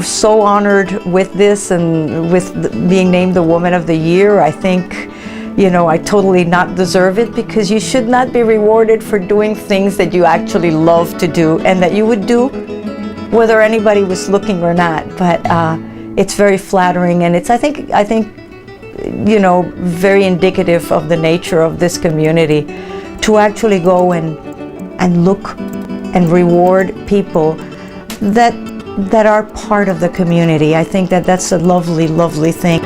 I'm so honored with this and with being named the Woman of the Year. I think, I totally not deserve it, because you should not be rewarded for doing things that you actually love to do and that you would do whether anybody was looking or not. But it's very flattering, and it's I think very indicative of the nature of this community to actually go and look and reward people that are part of the community. I think that's a lovely, lovely thing.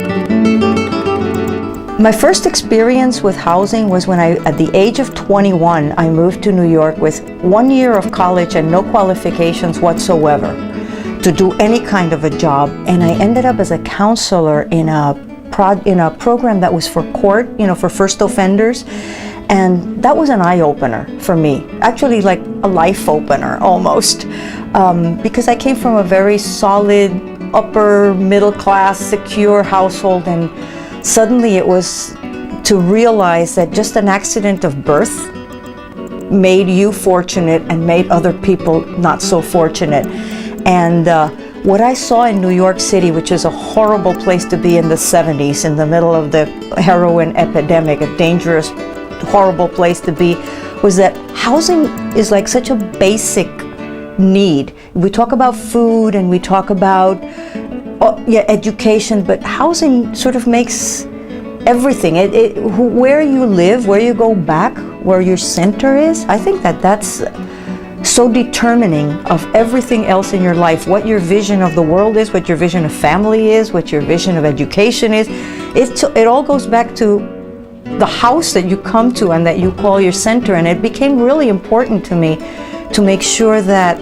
My first experience with housing was when at the age of 21, I moved to New York with 1 year of college and no qualifications whatsoever to do any kind of a job. And I ended up as a counselor in a program that was for court, for first offenders. And that was an eye-opener for me, actually like a life opener almost, because I came from a very solid, upper middle class, secure household, and suddenly it was to realize that just an accident of birth made you fortunate and made other people not so fortunate. And what I saw in New York City, which is a horrible place to be in the 70s, in the middle of the heroin epidemic, a dangerous, horrible place to be, was that housing is like such a basic need. We talk about food and we talk about education, but housing sort of makes everything. Where you live, where you go back, where your center is, I think that's so determining of everything else in your life. What your vision of the world is, what your vision of family is, what your vision of education is. It all goes back to the house that you come to and that you call your center. And it became really important to me to make sure that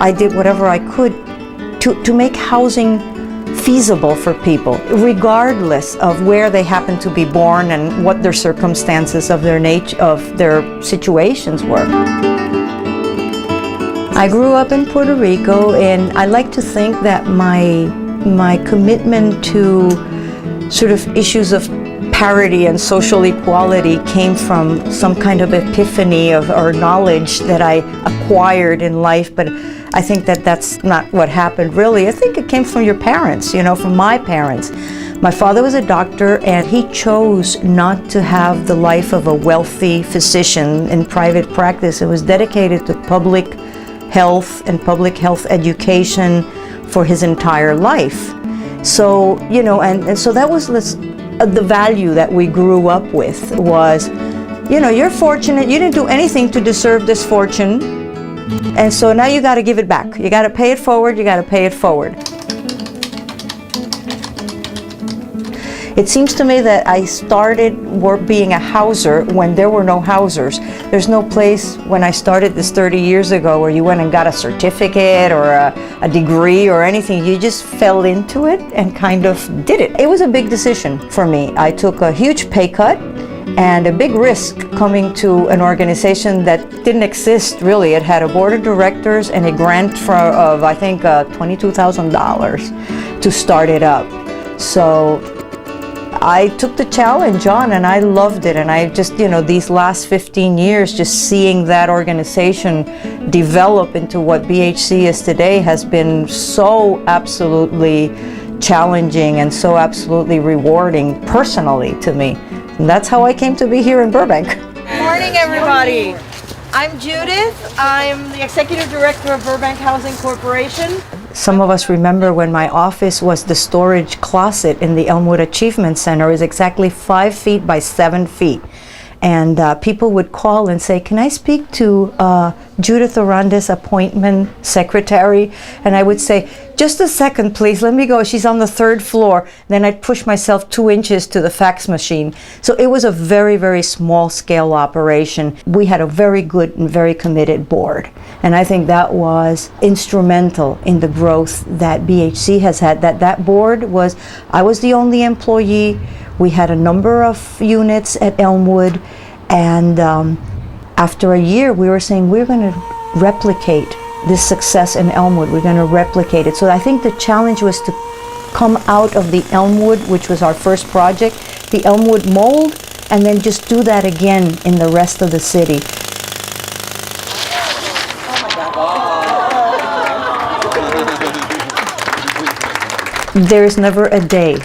I did whatever I could to make housing feasible for people, regardless of where they happen to be born and what their circumstances of their nature, of their situations were. I grew up in Puerto Rico, and I like to think that my commitment to sort of issues of parity and social equality came from some kind of epiphany or knowledge that I acquired in life, but I think that's not what happened really. I think it came from your parents, from my parents. My father was a doctor, and he chose not to have the life of a wealthy physician in private practice. It was dedicated to public health and public health education for his entire life. So, and so that was the value that we grew up with was, you're fortunate, you didn't do anything to deserve this fortune, and so now you got to give it back. You got to pay it forward, you got to pay it forward. It seems to me that I started being a houser when there were no housers. There's no place when I started this 30 years ago where you went and got a certificate or a degree or anything. You just fell into it and kind of did it. It was a big decision for me. I took a huge pay cut and a big risk coming to an organization that didn't exist really. It had a board of directors and a grant of I think $22,000 to start it up. So I took the challenge on and I loved it, and I just, these last 15 years, just seeing that organization develop into what BHC is today has been so absolutely challenging and so absolutely rewarding personally to me. And that's how I came to be here in Burbank. Good morning, everybody. I'm Judith. I'm the Executive Director of Burbank Housing Corporation. Some of us remember when my office was the storage closet in the Elmwood Achievement Center. It was exactly 5 feet by 7 feet. And people would call and say, can I speak to Judith Arandes, appointment secretary? And I would say, just a second, please, let me go. She's on the 3rd floor. Then I'd push myself 2 inches to the fax machine. So it was a very, very small scale operation. We had a very good and very committed board. And I think that was instrumental in the growth that BHC has had. That board was, I was the only employee. We had a number of units at Elmwood, and after a year we were saying we're going to replicate this success in Elmwood. We're going to replicate it. So I think the challenge was to come out of the Elmwood, which was our first project, the Elmwood mold, and then just do that again in the rest of the city. there's never a day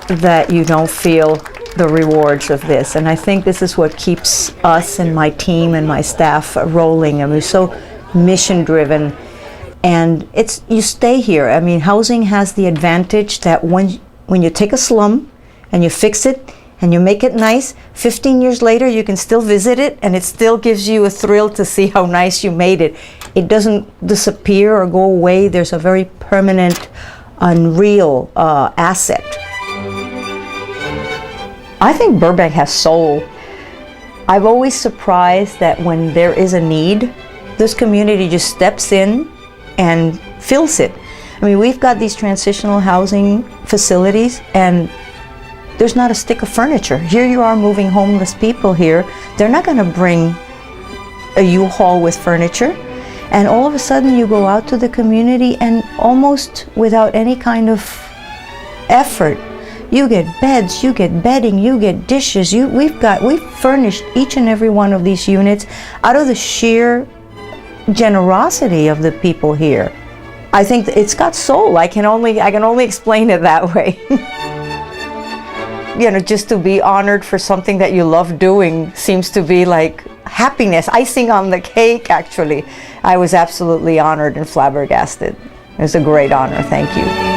that you don't feel the rewards of this. And I think this is what keeps us and my team and my staff rolling. And we're so mission driven. And you stay here. I mean, housing has the advantage that when you take a slum and you fix it and you make it nice, 15 years later you can still visit it and it still gives you a thrill to see how nice you made it. It doesn't disappear or go away. There's a very permanent, unreal asset. I think Burbank has soul. I've always surprised that when there is a need, this community just steps in and fills it. I mean, we've got these transitional housing facilities and there's not a stick of furniture. Here you are moving homeless people here. They're not going to bring a U-Haul with furniture. And all of a sudden you go out to the community and almost without any kind of effort, you get beds, you get bedding, you get dishes. We've furnished each and every one of these units out of the sheer generosity of the people here. I think it's got soul. I can only explain it that way. You know, just to be honored for something that you love doing seems to be like happiness, icing on the cake, actually. I was absolutely honored and flabbergasted. It was a great honor. Thank you.